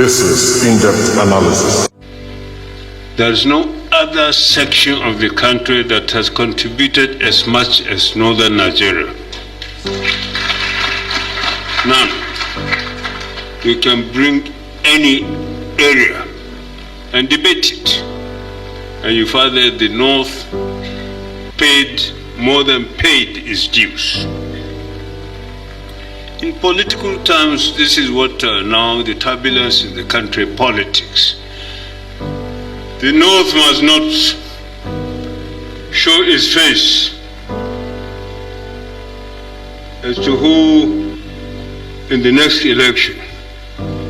This is in-depth analysis. There is no other section of the country that has contributed as much as northern Nigeria. None. We can bring any area and debate it. And you find that the North paid more than paid its dues. In political terms, this is what now the turbulence in the country politics. The North must not show its face as to who in the next election.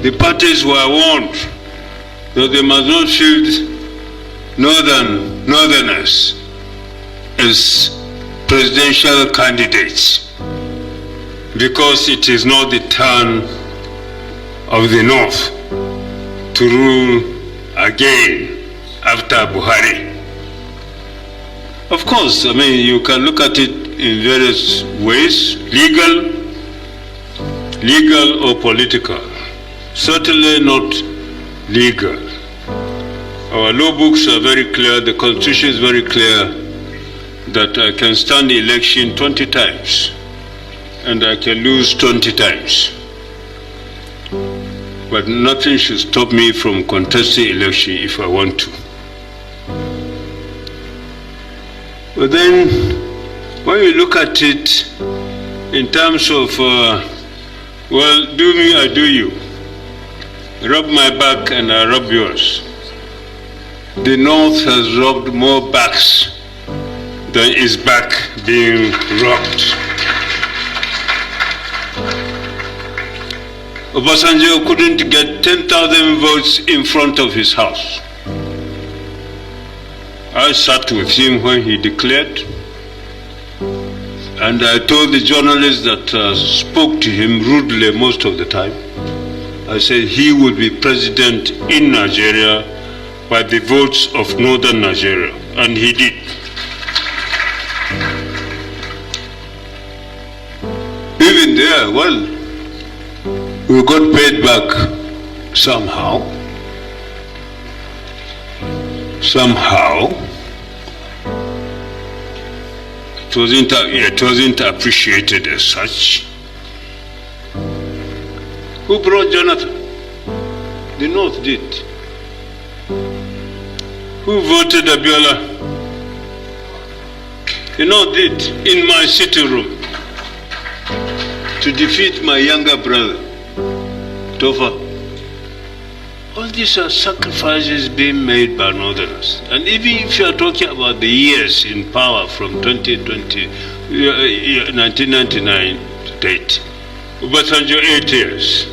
The parties were warned that they must not field northerners as presidential candidates, because it is not the turn of the North to rule again after Buhari. Of course, I mean, you can look at it in various ways, legal or political. Certainly not legal. Our law books are very clear, the Constitution is very clear that I can stand the election 20 times and I can lose 20 times. But nothing should stop me from contesting election if I want to. But then, when you look at it in terms of, well, do me, I do you. Rub my back and I rub yours. The North has rubbed more backs than its back being rubbed. Obasanjo couldn't get 10,000 votes in front of his house. I sat with him when he declared, and I told the journalists that spoke to him rudely most of the time, I said he would be president in Nigeria by the votes of northern Nigeria, and he did. Even there, well, we got paid back somehow. It wasn't appreciated as such. Who brought Jonathan? The North did. Who voted Abiola? The North did, in my sitting room, to defeat my younger brother, Tofa. All these are sacrifices being made by Northerners. And even if you are talking about the years in power from 1999 to date, Obasanjo 8 years,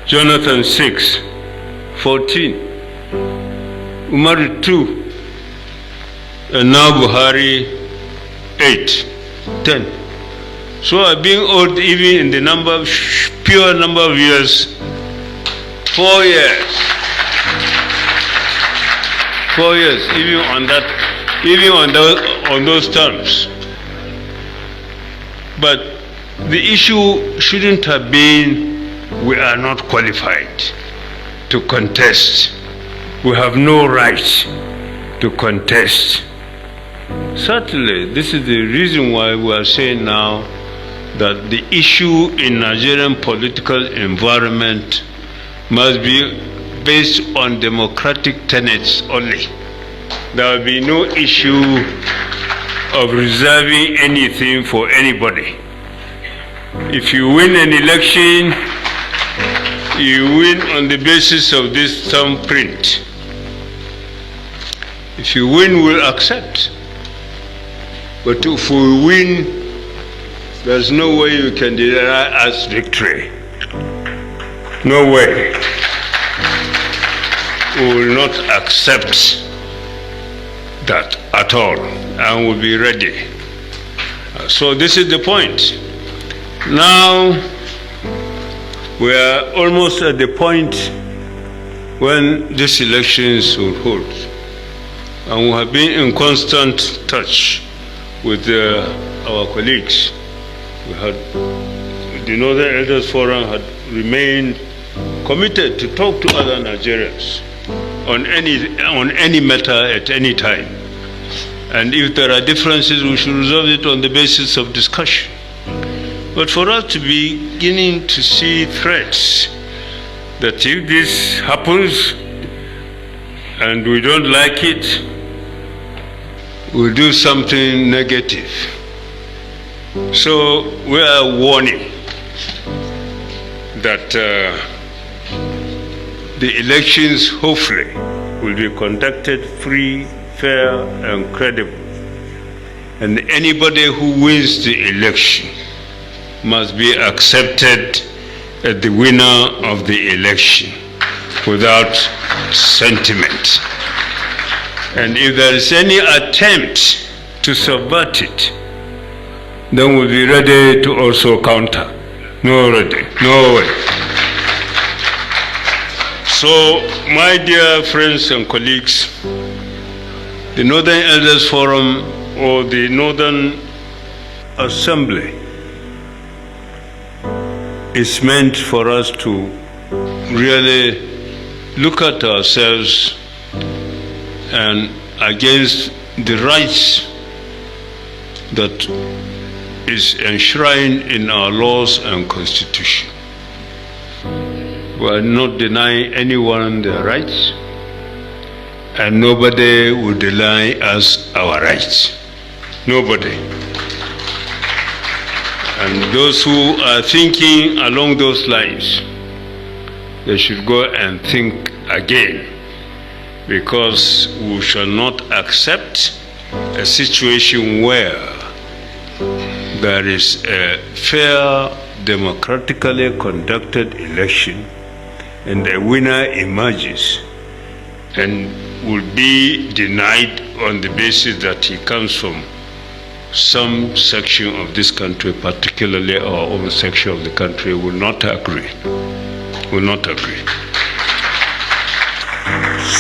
Jonathan 6, 14, Umar 2, and now Buhari 8, 10. So I've been old even in the pure number of years, 4 years. 4 years, even on those terms. But the issue shouldn't have been we are not qualified to contest. We have no right to contest. Certainly, this is the reason why we are saying now that the issue in Nigerian political environment must be based on democratic tenets only. There will be no issue of reserving anything for anybody. If you win an election, you win on the basis of this thumbprint. If you win, we'll accept. But if we win, there's no way you can deny us victory. No way. We will not accept that at all, and we'll be ready. So this is the point. Now, we are almost at the point when these elections will hold. And we have been in constant touch with our colleagues. We had, the Northern Elders Forum had remained committed to talk to other Nigerians on any matter at any time. And if there are differences, we should resolve it on the basis of discussion. But for us to be beginning to see threats that if this happens and we don't like it, we'll do something negative. So we are warning that the elections hopefully will be conducted free, fair, and credible. And anybody who wins the election must be accepted as the winner of the election without sentiment. And if there is any attempt to subvert it, then we'll be ready to also counter. No way. So, my dear friends and colleagues, the Northern Elders Forum or the Northern Assembly is meant for us to really look at ourselves and against the rights that is enshrined in our laws and constitution. We are not denying anyone their rights, and nobody will deny us our rights. Nobody. And those who are thinking along those lines, they should go and think again, because we shall not accept a situation where there is a fair, democratically conducted election and the winner emerges and will be denied on the basis that he comes from some section of this country, particularly our own section of the country, will not agree.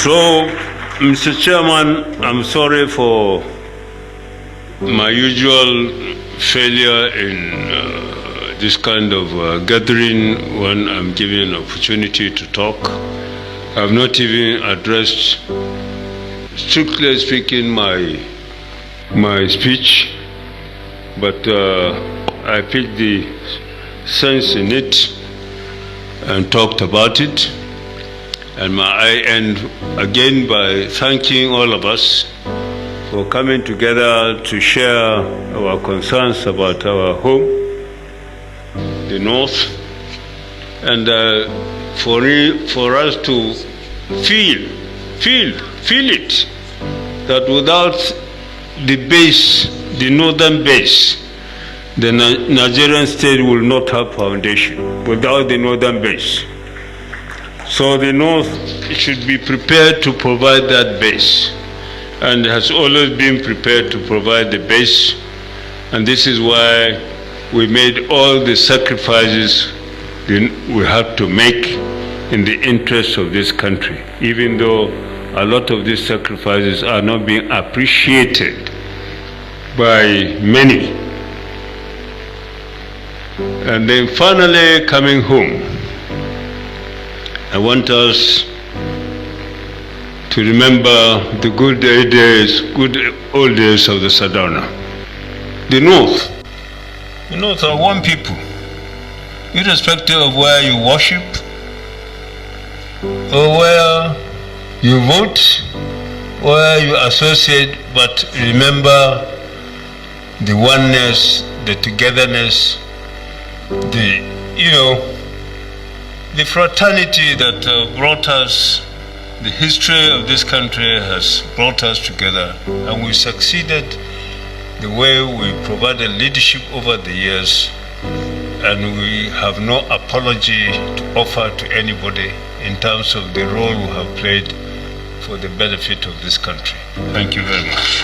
So, Mr. Chairman, I'm sorry for my usual failure in this kind of gathering when I'm given an opportunity to talk. I've not even addressed, strictly speaking, my speech, but I picked the sense in it and talked about it. And I end again by thanking all of us for coming together to share our concerns about our home, the North, and for us to feel it, that without the base, the northern base, the Nigerian state will not have foundation without the northern base. So the North should be prepared to provide that base, and has always been prepared to provide the base. And this is why we made all the sacrifices we have to make in the interest of this country, even though a lot of these sacrifices are not being appreciated by many. And then finally coming home, I want us to remember the good old days of the Sadana. The North are one people, irrespective of where you worship or where you vote, where you associate, but remember the oneness, the togetherness, the fraternity that brought us, the history of this country has brought us together, and we succeeded the way we provided leadership over the years, and we have no apology to offer to anybody in terms of the role we have played for the benefit of this country. Thank you very much.